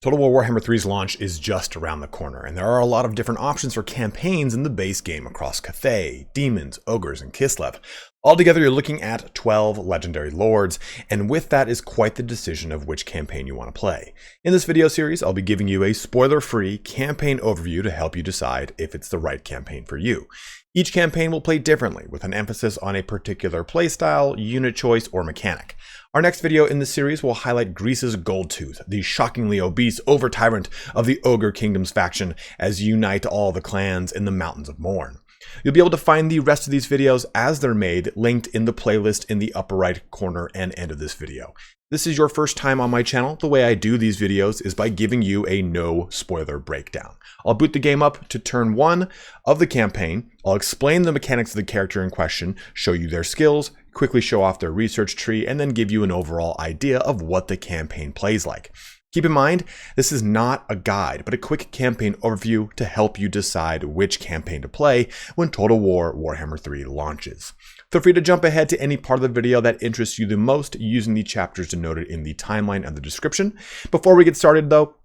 Total War Warhammer 3's launch is just around the corner, and there are a lot of different options for campaigns in the base game across Cathay, Demons, Ogres, and Kislev. Altogether, you're looking at 12 legendary lords, and with that is quite the decision of which campaign you want to play. In this video series, I'll be giving you a spoiler-free campaign overview to help you decide if it's the right campaign for you. Each campaign will play differently, with an emphasis on a particular playstyle, unit choice, or mechanic. Our next video in this series will highlight Greasus Goldtooth, the shockingly obese over-tyrant of the Ogre Kingdoms faction, as you unite all the clans in the Mountains of Morn. You'll be able to find the rest of these videos as they're made linked in the playlist in the upper right corner and end of this video. This is your first time on my channel. The way I do these videos is by giving you a no spoiler breakdown. I'll boot the game up to turn 1 of the campaign. I'll explain the mechanics of the character in question, show you their skills, quickly show off their research tree, and then give you an overall idea of what the campaign plays like. Keep in mind, this is not a guide, but a quick campaign overview to help you decide which campaign to play when Total War Warhammer 3 launches. Feel free to jump ahead to any part of the video that interests you the most using the chapters denoted in the timeline and the description. Before we get started though,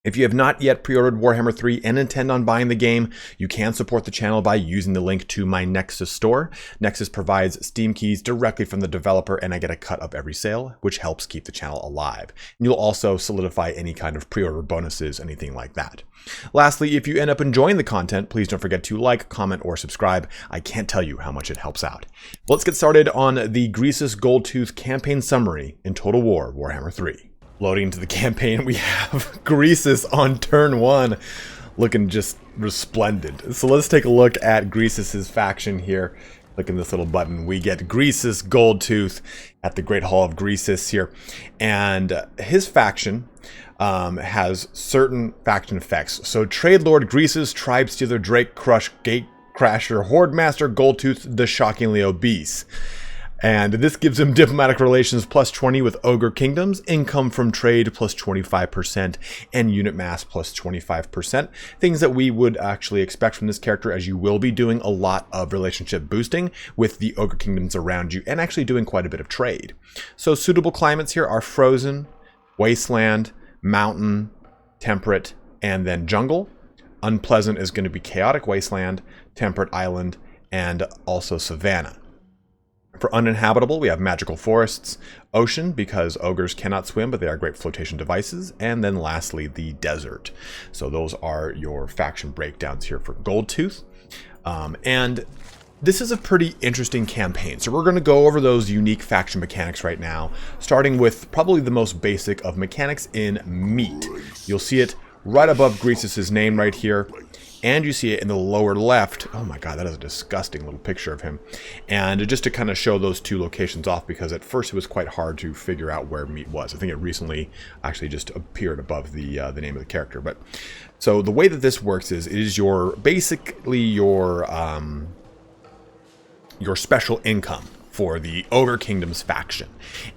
if you have not yet pre-ordered Warhammer 3 and intend on buying the game, you can support the channel by using the link to my Nexus Store. Nexus provides Steam keys directly from the developer, and I get a cut of every sale, which helps keep the channel alive. And you'll also solidify any kind of pre-order bonuses, anything like that. Lastly, if you end up enjoying the content, please don't forget to like, comment, or subscribe. I can't tell you how much it helps out. Let's get started on the Greasus Goldtooth campaign summary in Total War Warhammer 3. Loading into the campaign, we have Greasus on turn 1, looking just resplendent. So let's take a look at Greasus's faction here. Look at this little button. We get Greasus Goldtooth at the Great Hall of Greasus here. And his faction has certain faction effects. So Trade Lord Greasus, Tribe Stealer Drake, Crush, Gate Crasher, Horde Master Goldtooth, the Shockingly Obese. And this gives him diplomatic relations plus 20 with Ogre Kingdoms, income from trade plus 25%, and unit mass plus 25%. Things that we would actually expect from this character, as you will be doing a lot of relationship boosting with the Ogre Kingdoms around you, and actually doing quite a bit of trade. So suitable climates here are frozen, wasteland, mountain, temperate, and then jungle. Unpleasant is going to be chaotic wasteland, temperate island, and also savanna. For uninhabitable, we have magical forests, ocean, because ogres cannot swim, but they are great flotation devices, and then lastly, the desert. So those are your faction breakdowns here for Goldtooth. And this is a pretty interesting campaign. So we're going to go over those unique faction mechanics right now, starting with probably the most basic of mechanics in meat. You'll see it right above Greasus's name right here. And you see it in the lower left. Oh my god, that is a disgusting little picture of him. And just to kind of show those two locations off, because at first it was quite hard to figure out where meat was. I think it recently actually just appeared above the name of the character. But so the way that this works is, it is basically your special income for the Ogre Kingdoms faction.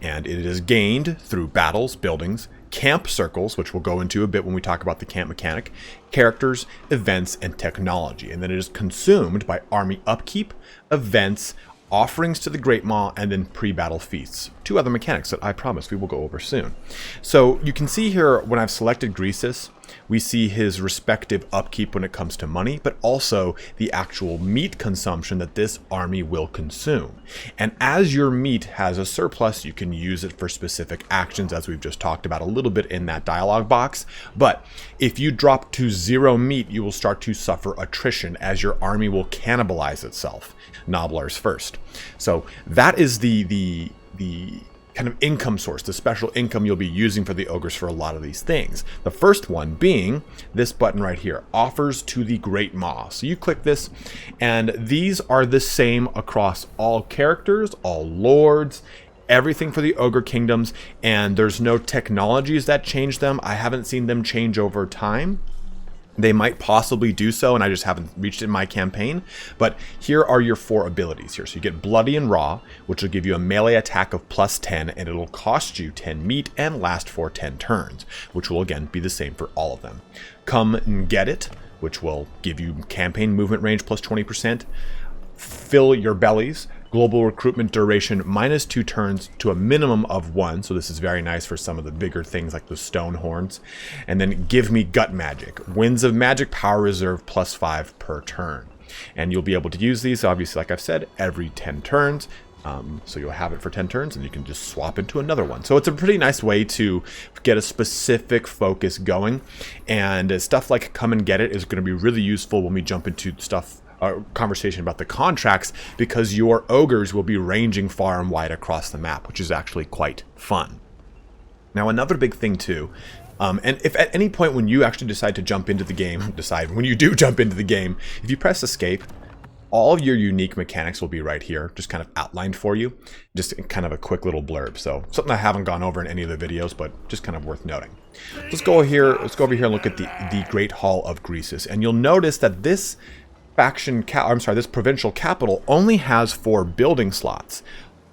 And it is gained through battles, buildings, camp circles, which we'll go into a bit when we talk about the camp mechanic, characters, events, and technology. And then it is consumed by army upkeep, events, offerings to the Great Maw, and then pre-battle feasts. Two other mechanics that I promise we will go over soon. So you can see here, when I've selected Greasus, we see his respective upkeep when it comes to money, but also the actual meat consumption that this army will consume. And as your meat has a surplus, you can use it for specific actions, as we've just talked about a little bit in that dialogue box. But if you drop to 0 meat, you will start to suffer attrition, as your army will cannibalize itself. Nobblers first. So that is the kind of income source, the special income you'll be using for the ogres for a lot of these things. The first one being this button right here, offers to the Great Maw. So you click this, and these are the same across all characters, all lords, everything for the Ogre Kingdoms, and there's no technologies that change them. I haven't seen them change over time. They might possibly do so, and I just haven't reached it in my campaign. But here are your 4 abilities here. So you get Bloody and Raw, which will give you a melee attack of plus 10, and it'll cost you 10 meat and last for 10 turns, which will again be the same for all of them. Come and Get It, which will give you campaign movement range plus 20%. Fill Your Bellies, Global recruitment duration -2 turns to a minimum of 1. So this is very nice for some of the bigger things like the stone horns. And then give me gut magic. Winds of magic power reserve +5 per turn. And you'll be able to use these, obviously, like I've said, every 10 turns. So you'll have it for 10 turns and you can just swap into another one. So it's a pretty nice way to get a specific focus going. And stuff like come and get it is going to be really useful when we jump into stuff, conversation about the contracts, because your ogres will be ranging far and wide across the map, which is actually quite fun. Now, another big thing too, and if at any point when you actually decide to jump into the game, when you do jump into the game, if you press escape, all of your unique mechanics will be right here, just kind of outlined for you, just kind of a quick little blurb. So something I haven't gone over in any of the videos, but just kind of worth noting. Let's go over here and look at the Great Hall of Greasus, and you'll notice that this this provincial capital only has 4 building slots.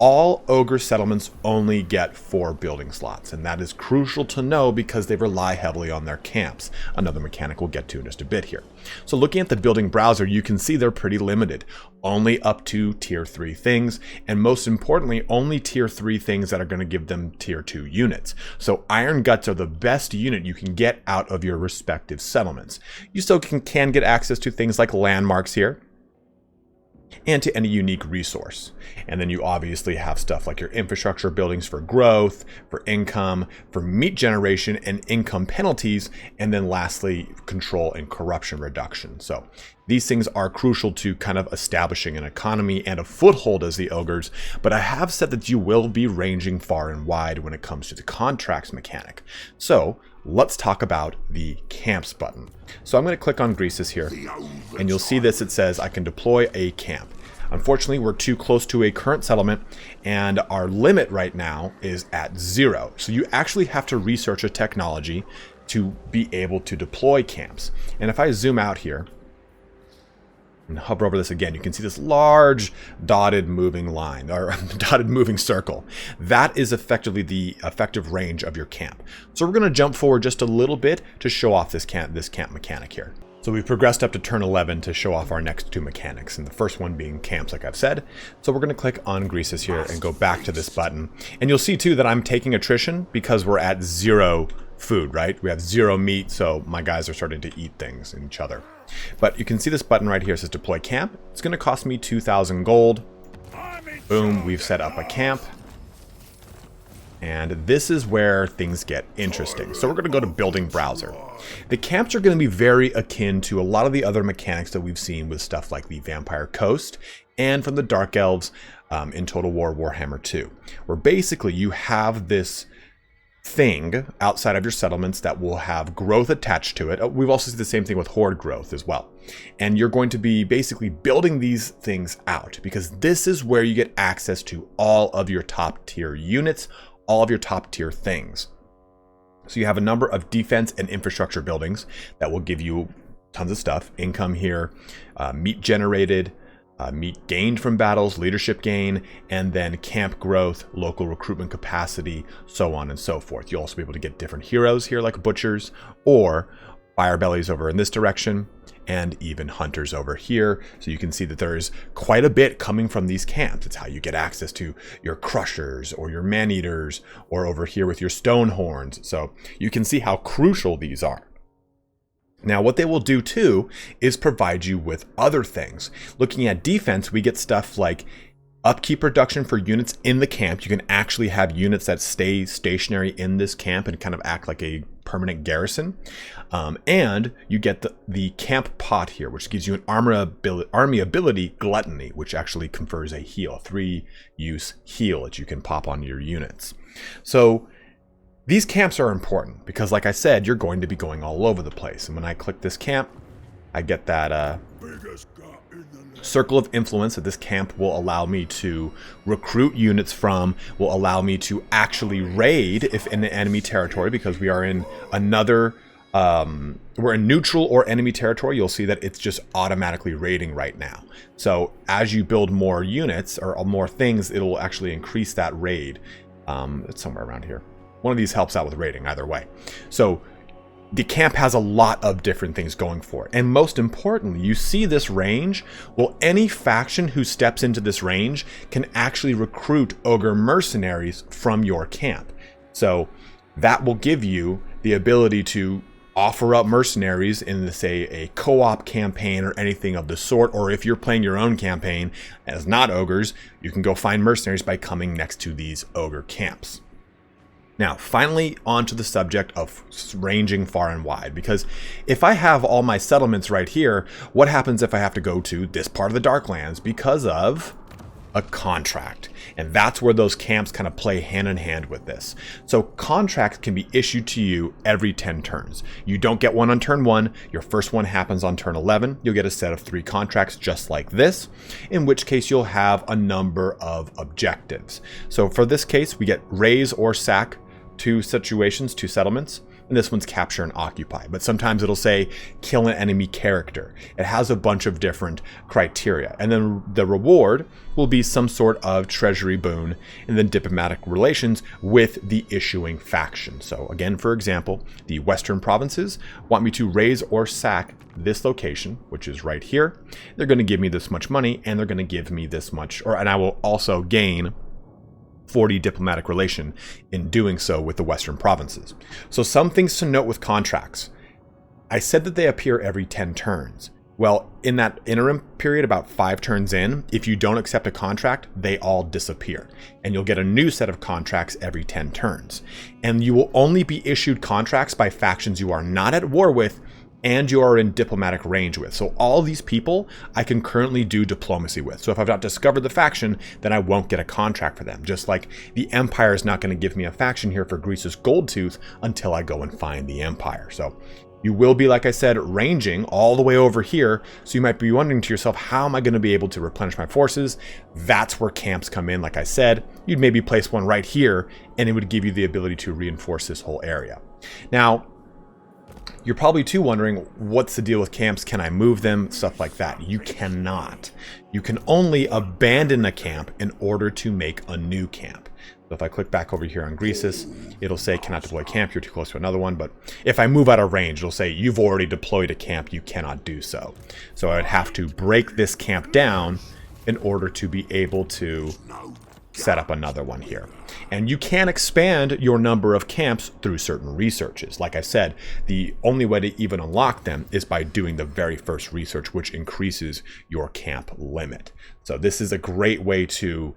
All ogre settlements only get 4 building slots, and that is crucial to know because they rely heavily on their camps. Another mechanic we'll get to in just a bit here. So looking at the building browser, you can see they're pretty limited. Only up to tier 3 things, and most importantly, only tier 3 things that are going to give them tier 2 units. So Iron Guts are the best unit you can get out of your respective settlements. You still can get access to things like landmarks here, and to any unique resource. And then you obviously have stuff like your infrastructure buildings for growth, for income, for meat generation and income penalties, and then lastly, control and corruption reduction. So these things are crucial to kind of establishing an economy and a foothold as the ogres, but I have said that you will be ranging far and wide when it comes to the contracts mechanic. So let's talk about the camps button. So I'm going to click on Greasus here, and you'll see this. It says I can deploy a camp. Unfortunately, we're too close to a current settlement, and our limit right now is at 0. So you actually have to research a technology to be able to deploy camps. And if I zoom out here and hover over this again, you can see this large dotted moving line, or dotted moving circle. That is effectively the effective range of your camp. So we're going to jump forward just a little bit to show off this camp mechanic here. So we've progressed up to turn 11 to show off our next 2 mechanics, and the first one being camps, like I've said. So we're going to click on Greasus here and go back to this button. And you'll see too that I'm taking attrition because we're at 0 food, right? We have 0 meat, so my guys are starting to eat things in each other. But you can see this button right here says deploy camp. It's going to cost me 2,000 gold. Boom, we've set up a camp. And this is where things get interesting. So we're going to go to building browser. The camps are going to be very akin to a lot of the other mechanics that we've seen with stuff like the Vampire Coast and from the Dark Elves in Total War Warhammer 2, where basically you have this thing outside of your settlements that will have growth attached to it. We've also seen the same thing with horde growth as well. And you're going to be basically building these things out because this is where you get access to all of your top tier units, all of your top tier things. So you have a number of defense and infrastructure buildings that will give you tons of stuff. Income here, meat generated, meat gained from battles, leadership gain, and then camp growth, local recruitment capacity, so on and so forth. You'll also be able to get different heroes here like butchers or fire bellies over in this direction, and even hunters over here. So you can see that there is quite a bit coming from these camps. It's how you get access to your crushers or your man-eaters, or over here with your stone horns. So you can see how crucial these are. Now, what they will do too is provide you with other things. Looking at defense, we get stuff like upkeep reduction for units in the camp. You can actually have units that stay stationary in this camp and kind of act like a permanent garrison. And you get the camp pot here, which gives you an army ability, Gluttony, which actually confers a heal, 3-use heal that you can pop on your units. So these camps are important because, like I said, you're going to be going all over the place. And when I click this camp, I get that circle of influence that this camp will allow me to recruit units from, will allow me to actually raid if in enemy territory, because we are in another, we're in neutral or enemy territory. You'll see that it's just automatically raiding right now. So as you build more units or more things, it'll actually increase that raid. It's somewhere around here. One of these helps out with raiding either way. So the camp has a lot of different things going for it. And most importantly, you see this range. Well, any faction who steps into this range can actually recruit ogre mercenaries from your camp. So that will give you the ability to offer up mercenaries in, say, a co-op campaign or anything of the sort. Or if you're playing your own campaign as not ogres, you can go find mercenaries by coming next to these ogre camps. Now, finally, onto the subject of ranging far and wide, because if I have all my settlements right here, what happens if I have to go to this part of the Darklands because of a contract? And that's where those camps kind of play hand in hand with this. So contracts can be issued to you every 10 turns. You don't get one on turn 1. Your first one happens on turn 11. You'll get a set of 3 contracts just like this, in which case you'll have a number of objectives. So for this case, we get raise or sack 2 situations, 2 settlements, and this one's capture and occupy. But sometimes it'll say kill an enemy character. It has a bunch of different criteria. And then the reward will be some sort of treasury boon and then diplomatic relations with the issuing faction. So again, for example, the Western provinces want me to raise or sack this location, which is right here. They're going to give me this much money, and they're going to give me this much, and I will also gain 40 diplomatic relation in doing so with the Western provinces. So some things to note with contracts. I said that they appear every 10 turns. Well, in that interim period, about 5 turns in, if you don't accept a contract, they all disappear. And you'll get a new set of contracts every 10 turns. And you will only be issued contracts by factions you are not at war with and you are in diplomatic range with. So all these people I can currently do diplomacy with. So if I've not discovered the faction, then I won't get a contract for them. Just like the Empire is not going to give me a faction here for Greasus Goldtooth until I go and find the Empire. So you will be, like I said, ranging all the way over here. So you might be wondering to yourself, how am I going to be able to replenish my forces? That's where camps come in. Like I said, you'd maybe place one right here and it would give you the ability to reinforce this whole area. Now, you're probably too wondering, what's the deal with camps? Can I move them? Stuff like that. You cannot. You can only abandon a camp in order to make a new camp. So if I click back over here on Greasus, it'll say cannot deploy camp, you're too close to another one. But if I move out of range, it'll say you've already deployed a camp, you cannot do so. So I would have to break this camp down in order to be able to set up another one here. And you can expand your number of camps through certain researches. Like I said, the only way to even unlock them is by doing the very first research, which increases your camp limit. So this is a great way to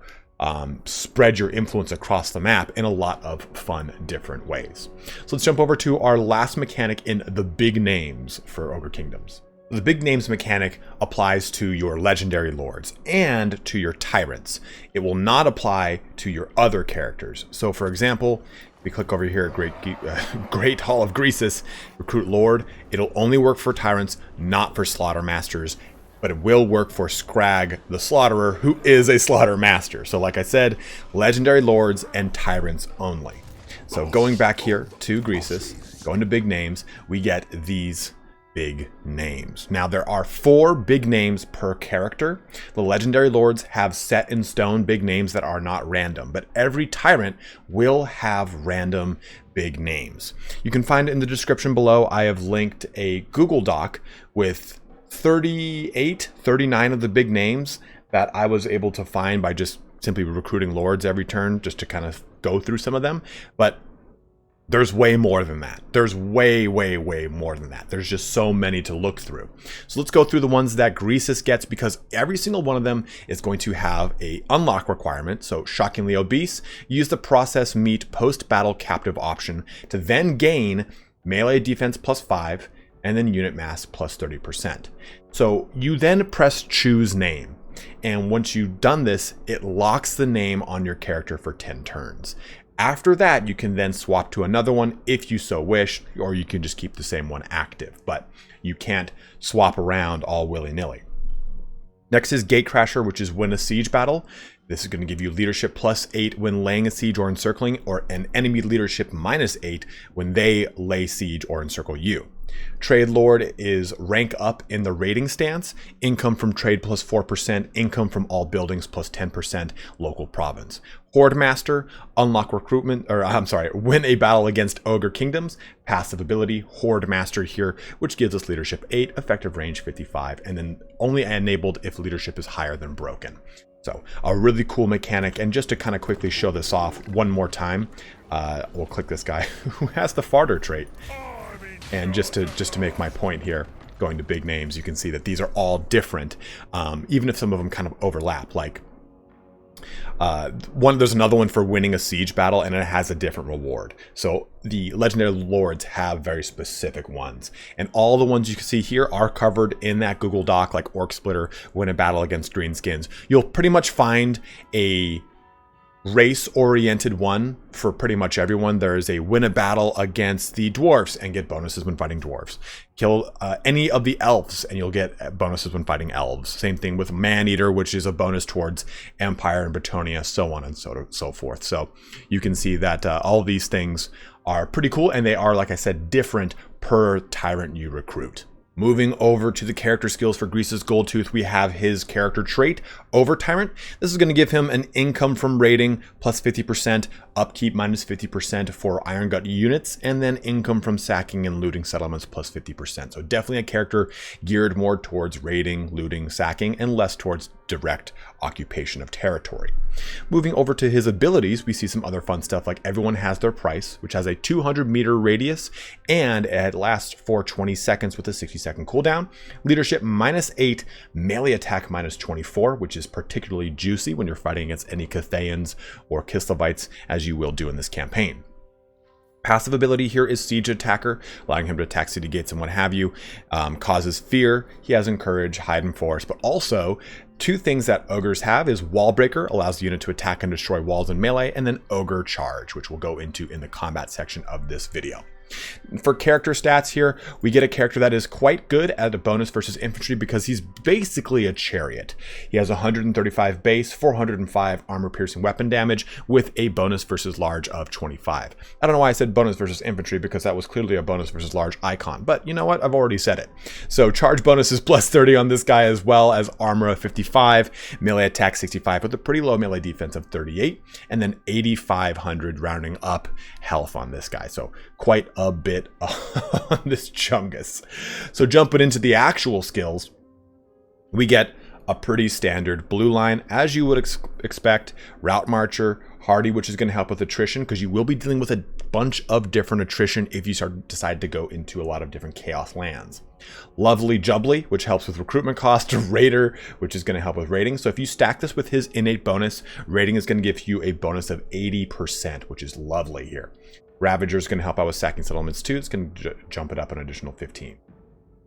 spread your influence across the map in a lot of fun different ways. So let's jump over to our last mechanic in the big names for Ogre Kingdoms. The big names mechanic applies to your legendary lords and to your tyrants. It will not apply to your other characters. So for example, if we click over here at Great Hall of Greasus, recruit lord, it'll only work for tyrants, not for slaughter masters, but it will work for Scrag the Slaughterer, who is a slaughter master. So like I said, legendary lords and tyrants only. So going back here to Greasus, going to big names, we get these big names. Now there are 4 big names per character. The legendary lords have set in stone big names that are not random, but every tyrant will have random big names. You can find in the description below, I have linked a Google Doc with 39 of the big names that I was able to find by just simply recruiting lords every turn, just to kind of go through some of them. But there's way more than that. There's way more than that. There's just so many to look through. So let's go through the ones that Greasus gets, because every single one of them is going to have a unlock requirement. So shockingly obese, use the process meat post-battle captive option to then gain melee defense +5 and then unit mass +30%. So you then press choose name. And once you've done this, it locks the name on your character for 10 turns. After that, you can then swap to another one if you so wish, or you can just keep the same one active, but you can't swap around all willy-nilly. Next is Gatecrasher, which is win a siege battle. This is going to give you leadership +8 when laying a siege or encircling, or an enemy leadership -8 when they lay siege or encircle you. Trade Lord is rank up in the rating stance, income from trade +4%, income from all buildings +10%, local province. Horde Master, unlock recruitment, win a battle against Ogre Kingdoms, passive ability, Horde Master here, which gives us leadership 8, effective range 55, and then only enabled if leadership is higher than broken. So a really cool mechanic. And just to kind of quickly show this off one more time, we'll click this guy who has the farter trait. And just to make my point here, going to big names, you can see that these are all different, even if some of them kind of overlap. Like there's another one for winning a siege battle, and it has a different reward. So the legendary lords have very specific ones, and all the ones you can see here are covered in that Google Doc, like Orc Splitter, win a battle against green skins. You'll pretty much find a race-oriented one for pretty much everyone. There is a win a battle against the dwarfs and get bonuses when fighting dwarves. Kill any of the elves and you'll get bonuses when fighting elves. Same thing with Man-Eater, which is a bonus towards Empire and Bretonia, so on and so forth. So you can see that all these things are pretty cool, and they are, like I said, different per tyrant you recruit. Moving over to the character skills for Greasus Goldtooth, we have his character trait, Over Tyrant. This is going to give him an income from raiding +50%, upkeep -50% for Iron Gut units, and then income from sacking and looting settlements +50%. So definitely a character geared more towards raiding, looting, sacking, and less towards direct occupation of territory. Moving over to his abilities, we see some other fun stuff like Everyone Has Their Price, which has a 200-meter radius, and it lasts for 20 seconds with a 60-second cooldown. Leadership -8, melee attack -24, which is particularly juicy when you're fighting against any Cathayans or Kislevites, as you will do in this campaign. Passive ability here is Siege Attacker, allowing him to attack city gates and what have you. Causes fear. He has Encourage, Hide and Force, but also two things that ogres have is Wall Breaker, allows the unit to attack and destroy walls in melee, and then Ogre Charge, which we'll go into in the combat section of this video. For character stats here, we get a character that is quite good at a bonus versus infantry because he's basically a chariot. He has 135 base, 405 armor piercing weapon damage with a bonus versus large of 25. I don't know why I said bonus versus infantry, because that was clearly a bonus versus large icon, but you know what? I've already said it. So charge bonus is +30 on this guy, as well as armor of 55, melee attack 65 with a pretty low melee defense of 38, and then 8,500 rounding up health on this guy. So quite a bit on this chungus. So jumping into the actual skills, we get a pretty standard blue line, as you would expect. Route Marcher, Hardy, which is going to help with attrition, because you will be dealing with a bunch of different attrition if you decide to go into a lot of different chaos lands. Lovely Jubbly, which helps with recruitment cost. Raider, which is going to help with rating. So if you stack this with his innate bonus, rating is going to give you a bonus of 80%, which is lovely here. Ravager is going to help out with sacking settlements too. It's going to jump it up an additional 15.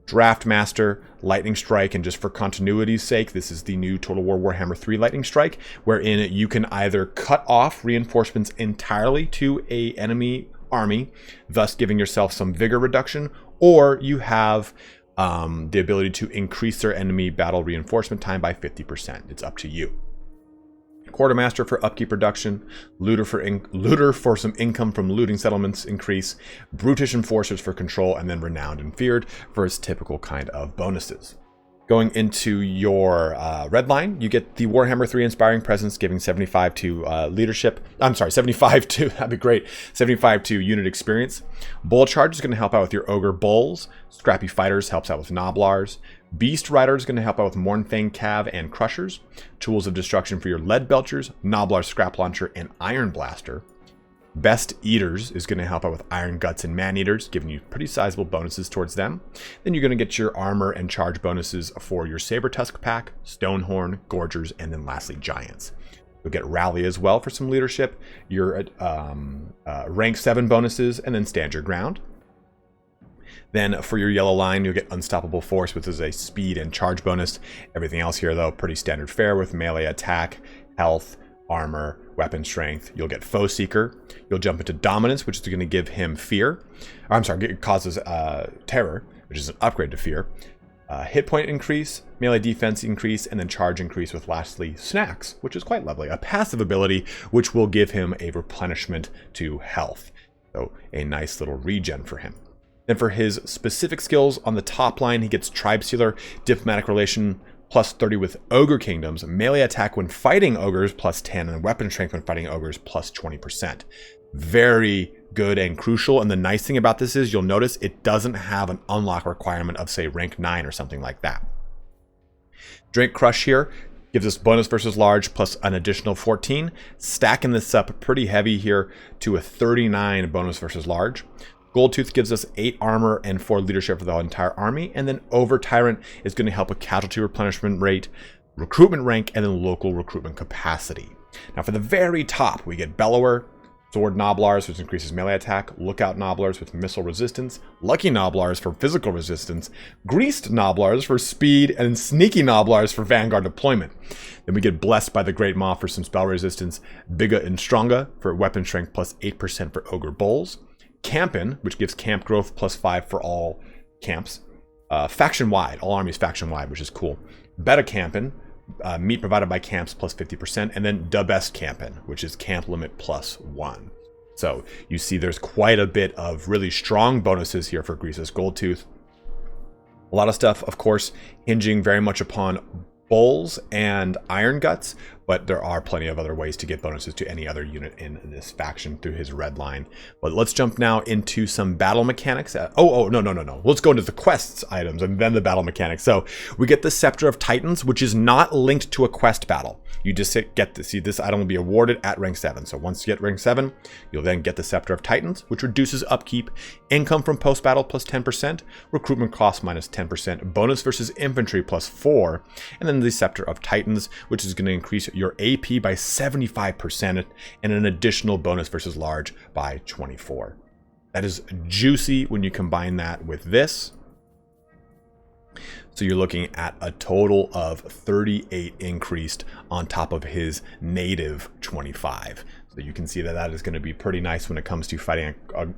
Draft Master, Lightning Strike, and just for continuity's sake, this is the new Total War Warhammer 3 Lightning Strike, wherein you can either cut off reinforcements entirely to a enemy army, thus giving yourself some vigor reduction, or you have the ability to increase their enemy battle reinforcement time by 50%. It's up to you. Quartermaster for upkeep reduction, looter for some income from looting settlements increase, brutish enforcers for control, and then renowned and feared for its typical kind of bonuses. Going into your red line, you get the Warhammer 3 Inspiring Presence, giving 75 to leadership. I'm sorry, 75 to, that'd be great, 75 to unit experience. Bull Charge is going to help out with your Ogre Bulls. Scrappy Fighters helps out with Noblars. Beast Rider is going to help out with Mornfang Cav and Crushers. Tools of Destruction for your Lead Belchers, Noblar Scrap Launcher, and Iron Blaster. Best Eaters is going to help out with Iron Guts and Man-Eaters, giving you pretty sizable bonuses towards them. Then you're going to get your armor and charge bonuses for your Saber Tusk pack, Stonehorn, Gorgers, and then lastly Giants. You'll get Rally as well for some leadership, your rank 7 bonuses, and then Stand Your Ground. Then for your yellow line, you'll get Unstoppable Force, which is a speed and charge bonus. Everything else here, though, pretty standard fare with melee attack, health, armor, weapon strength. You'll get Foe Seeker. You'll jump into Dominance, which is going to give him fear. It causes terror, which is an upgrade to fear. hit point increase, melee defense increase, and then charge increase with lastly snacks, which is quite lovely. A passive ability which will give him a replenishment to health. So a nice little regen for him. Then for his specific skills on the top line, he gets Tribe Sealer, Diplomatic Relation, plus 30 with Ogre Kingdoms, melee attack when fighting ogres, plus 10, and weapon strength when fighting ogres, plus 20%. Very good and crucial, and the nice thing about this is you'll notice it doesn't have an unlock requirement of, say, rank 9 or something like that. Drink Crush here gives us bonus versus large plus an additional 14, stacking this up pretty heavy here to a 39 bonus versus large. Goldtooth gives us 8 armor and 4 leadership for the entire army, and then Over Tyrant is going to help with casualty replenishment rate, recruitment rank, and then local recruitment capacity. Now for the very top, we get Bellower, Sword Noblars, which increases melee attack, Lookout Noblars with missile resistance, Lucky Noblars for physical resistance, Greased Noblars for speed, and Sneaky Noblars for Vanguard deployment. Then we get Blessed by the Great Maw for some spell resistance, Bigga and Stronga for weapon strength plus 8% for Ogre Bulls, Campin, which gives camp growth plus 5 for all camps, faction wide, all armies faction wide, which is cool. Beta Campin, meat provided by camps plus 50%, and then the best Campin, which is camp limit plus 1. So you see there's quite a bit of really strong bonuses here for Greasus Goldtooth. A lot of stuff, of course, hinging very much upon Bulls and Iron Guts, but there are plenty of other ways to get bonuses to any other unit in this faction through his red line. But let's jump now into some battle mechanics. No. Let's go into the quests items and then the battle mechanics. So we get the Scepter of Titans, which is not linked to a quest battle. You just get to see this item will be awarded at rank 7. So once you get rank 7, you'll then get the Scepter of Titans, which reduces upkeep, income from post-battle plus 10%, recruitment cost minus 10%, bonus versus infantry plus 4, and then the Scepter of Titans, which is going to increase your AP by 75% and an additional bonus versus large by 24. That is juicy when you combine that with this. So you're looking at a total of 38 increased on top of his native 25. So you can see that that is going to be pretty nice when it comes to fighting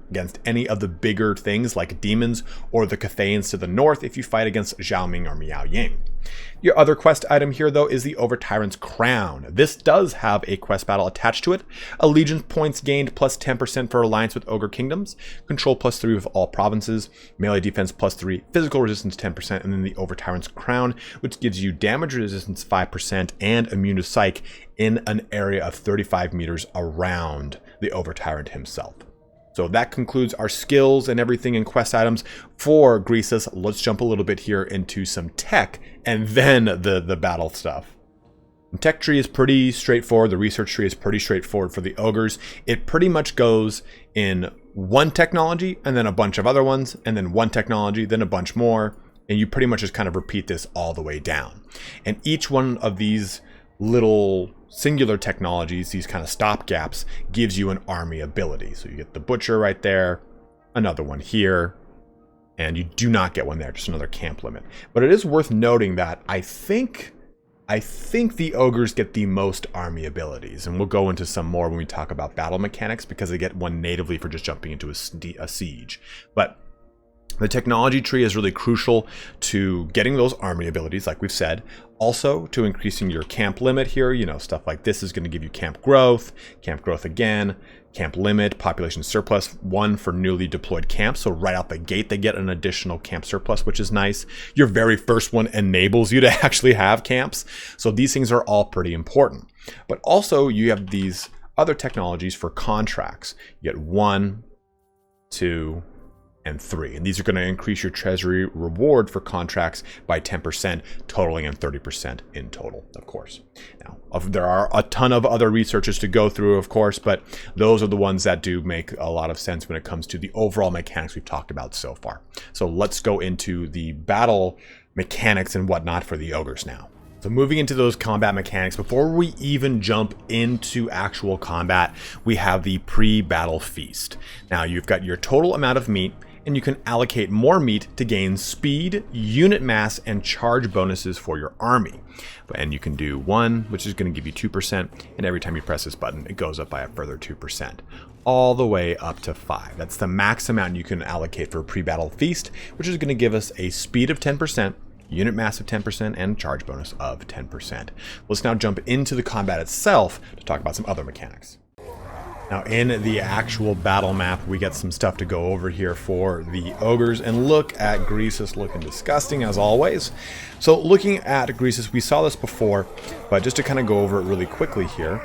against any of the bigger things like demons or the Cathayans to the north if you fight against Xiaoming or Miao Ying. Your other quest item here, though, is the Over Tyrant's Crown. This does have a quest battle attached to it. Allegiance points gained plus 10% for alliance with Ogre Kingdoms. Control plus 3 with all provinces. Melee defense plus 3. Physical resistance 10%. And then the Over Tyrant's Crown, which gives you damage resistance 5% and immune to psych in an area of 35 meters around the Over Tyrant himself. So that concludes our skills and everything in quest items for Greasus. Let's jump a little bit here into some tech and then the battle stuff. The tech tree is pretty straightforward. The research tree is pretty straightforward for the ogres. It pretty much goes in one technology and then a bunch of other ones and then one technology, then a bunch more. And you pretty much just kind of repeat this all the way down. And each one of these little singular technologies, these kind of stop gaps, gives you an army ability. So you get the Butcher right there, another one here, and you do not get one there, just another camp limit. But it is worth noting that I think the ogres get the most army abilities, and we'll go into some more when we talk about battle mechanics because they get one natively for just jumping into a siege. But the technology tree is really crucial to getting those army abilities, like we've said. Also, to increasing your camp limit here, stuff like this is going to give you camp growth again, camp limit, population surplus, 1 for newly deployed camps. So right out the gate, they get an additional camp surplus, which is nice. Your very first one enables you to actually have camps. So these things are all pretty important. But also, you have these other technologies for contracts. You get 1, 2, and 3, and these are going to increase your treasury reward for contracts by 10%, totaling in 30% in total, of course. Now, there are a ton of other researches to go through, of course, but those are the ones that do make a lot of sense when it comes to the overall mechanics we've talked about so far. So let's go into the battle mechanics and whatnot for the ogres now. So moving into those combat mechanics, before we even jump into actual combat, we have the pre-battle feast. Now you've got your total amount of meat, and you can allocate more meat to gain speed, unit mass, and charge bonuses for your army. And you can do 1, which is going to give you 2%, and every time you press this button, it goes up by a further 2%, all the way up to 5. That's the max amount you can allocate for a pre-battle feast, which is going to give us a speed of 10%, unit mass of 10%, and charge bonus of 10%. Let's now jump into the combat itself to talk about some other mechanics. Now in the actual battle map, we get some stuff to go over here for the ogres, and look at Greasus looking disgusting as always. So looking at Greasus, we saw this before, but just to kind of go over it really quickly here,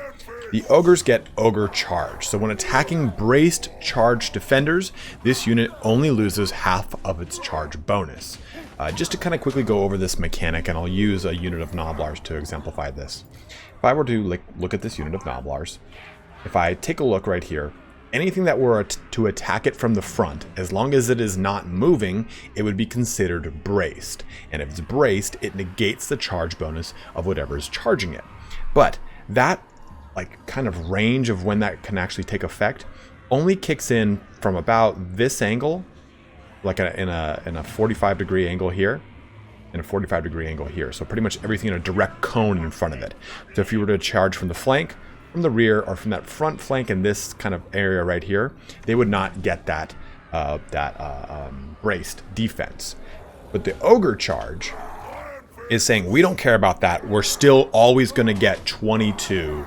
the ogres get ogre charge. So when attacking braced charged defenders, this unit only loses half of its charge bonus. Just to kind of quickly go over this mechanic, and I'll use a unit of Gnoblars to exemplify this. If I were to look at this unit of Gnoblars, if I take a look right here, anything that were to attack it from the front, as long as it is not moving, it would be considered braced. And if it's braced, it negates the charge bonus of whatever is charging it. But that kind of range of when that can actually take effect only kicks in from about this angle, like in a 45 degree angle here, and a 45 degree angle here. So pretty much everything in a direct cone in front of it. So if you were to charge from the flank, from the rear, or from that front flank in this kind of area right here, they would not get that braced defense. But the ogre charge is saying, we don't care about that. We're still always going to get 22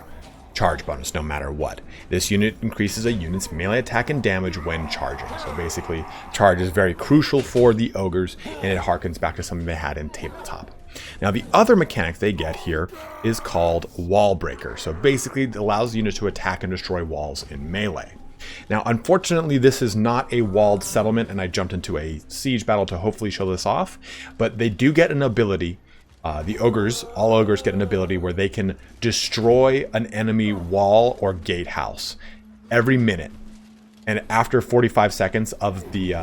charge bonus no matter what. This unit increases a unit's melee attack and damage when charging. So basically, charge is very crucial for the ogres, and it harkens back to something they had in tabletop. Now the other mechanic they get here is called Wall Breaker. So basically it allows the unit to attack and destroy walls in melee. Now unfortunately this is not a walled settlement, and I jumped into a siege battle to hopefully show this off, but they do get an ability. The ogres, all ogres get an ability where they can destroy an enemy wall or gatehouse every minute, and after 45 seconds of the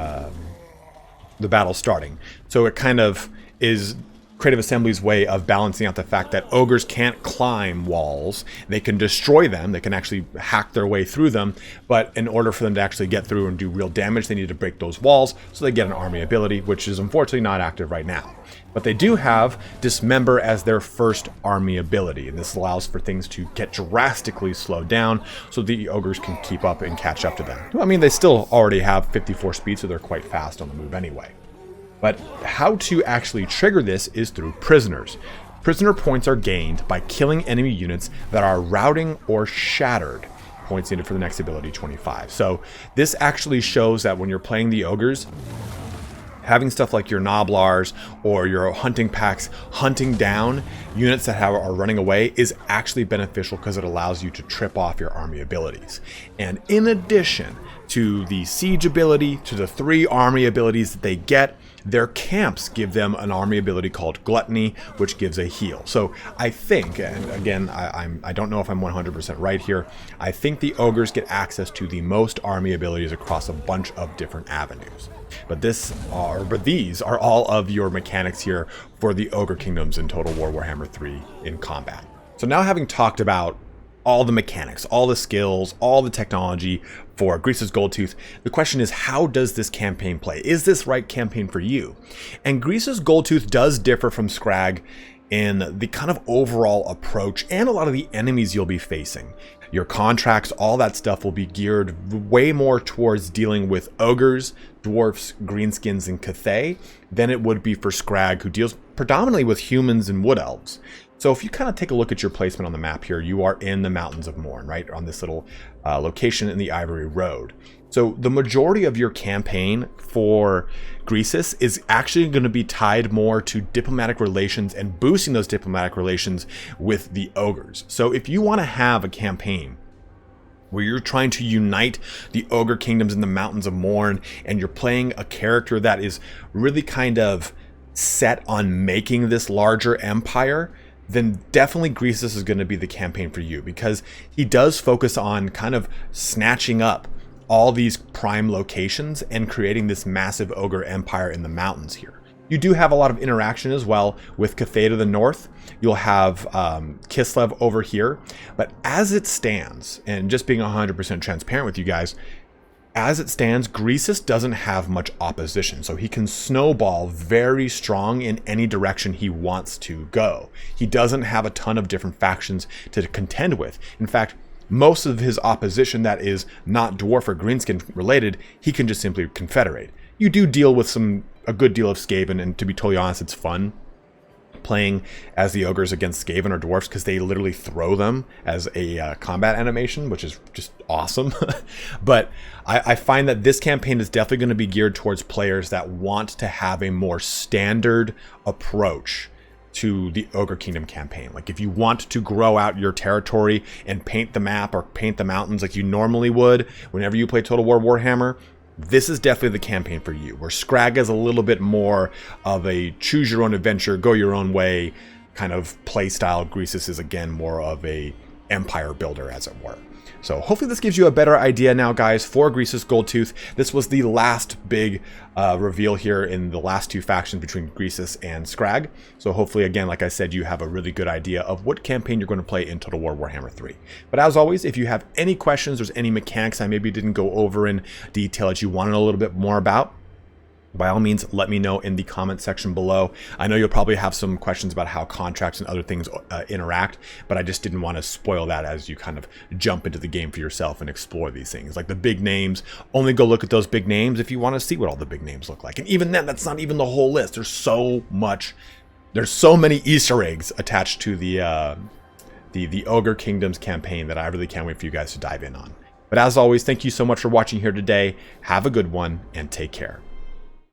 battle starting. So it kind of is Creative Assembly's way of balancing out the fact that ogres can't climb walls. They can destroy them, they can actually hack their way through them, but in order for them to actually get through and do real damage, they need to break those walls, so they get an army ability, which is unfortunately not active right now. But they do have Dismember as their first army ability, and this allows for things to get drastically slowed down so the ogres can keep up and catch up to them. I mean, they still already have 54 speed, so they're quite fast on the move anyway. But how to actually trigger this is through prisoners. Prisoner points are gained by killing enemy units that are routing or shattered. Points needed for the next ability, 25. So this actually shows that when you're playing the ogres, having stuff like your Gnoblars or your hunting packs hunting down units that are running away is actually beneficial because it allows you to trip off your army abilities. And in addition to the siege ability, to the 3 army abilities that they get, their camps give them an army ability called Gluttony, which gives a heal. So I think, and again, I don't know if I'm 100% right here, I think the ogres get access to the most army abilities across a bunch of different avenues. But these are all of your mechanics here for the Ogre Kingdoms in Total War Warhammer 3 in combat. So now, having talked about all the mechanics, all the skills, all the technology for Greasus Goldtooth, the question is, how does this campaign play? Is this right campaign for you? And Greasus Goldtooth does differ from Scrag in the kind of overall approach and a lot of the enemies you'll be facing. Your contracts, all that stuff will be geared way more towards dealing with ogres, dwarfs, greenskins, and Cathay than it would be for Scrag, who deals predominantly with humans and wood elves. So if you kind of take a look at your placement on the map here, you are in the Mountains of Morn, right? On this little location in the Ivory Road. So the majority of your campaign for Greasus is actually going to be tied more to diplomatic relations and boosting those diplomatic relations with the ogres. So if you want to have a campaign where you're trying to unite the Ogre Kingdoms in the Mountains of Morn, and you're playing a character that is really kind of set on making this larger empire, then definitely Greasus is going to be the campaign for you, because he does focus on kind of snatching up all these prime locations and creating this massive ogre empire in the mountains here. You do have a lot of interaction as well with Cathay to the north. You'll have Kislev over here, but as it stands, and just being 100% transparent with you guys, as it stands, Greasus doesn't have much opposition, so he can snowball very strong in any direction he wants to go. He doesn't have a ton of different factions to contend with. In fact, most of his opposition that is not dwarf or greenskin related, he can just simply confederate. You do deal with some a good deal of Skaven, and to be totally honest, it's fun playing as the ogres against Skaven or dwarfs because they literally throw them as a combat animation, which is just awesome. But I find that this campaign is definitely going to be geared towards players that want to have a more standard approach to the Ogre Kingdom campaign. Like if you want to grow out your territory and paint the map or paint the mountains like you normally would whenever you play Total War Warhammer, this is definitely the campaign for you. Where Scrag is a little bit more of a choose your own adventure, go your own way kind of play style. Greasus is again more of a empire builder, as it were. So hopefully this gives you a better idea now, guys, for Greasus Goldtooth. This was the last big reveal here in the last two factions between Greasus and Scrag. So hopefully, again, like I said, you have a really good idea of what campaign you're going to play in Total War Warhammer 3. But as always, if you have any questions, there's any mechanics I maybe didn't go over in detail that you want to know a little bit more about, by all means, let me know in the comment section below. I know you'll probably have some questions about how contracts and other things interact, but I just didn't want to spoil that as you kind of jump into the game for yourself and explore these things. Like the big names, only go look at those big names if you want to see what all the big names look like. And even then, that's not even the whole list. There's so many Easter eggs attached to the Ogre Kingdoms campaign that I really can't wait for you guys to dive in on. But as always, thank you so much for watching here today. Have a good one and take care.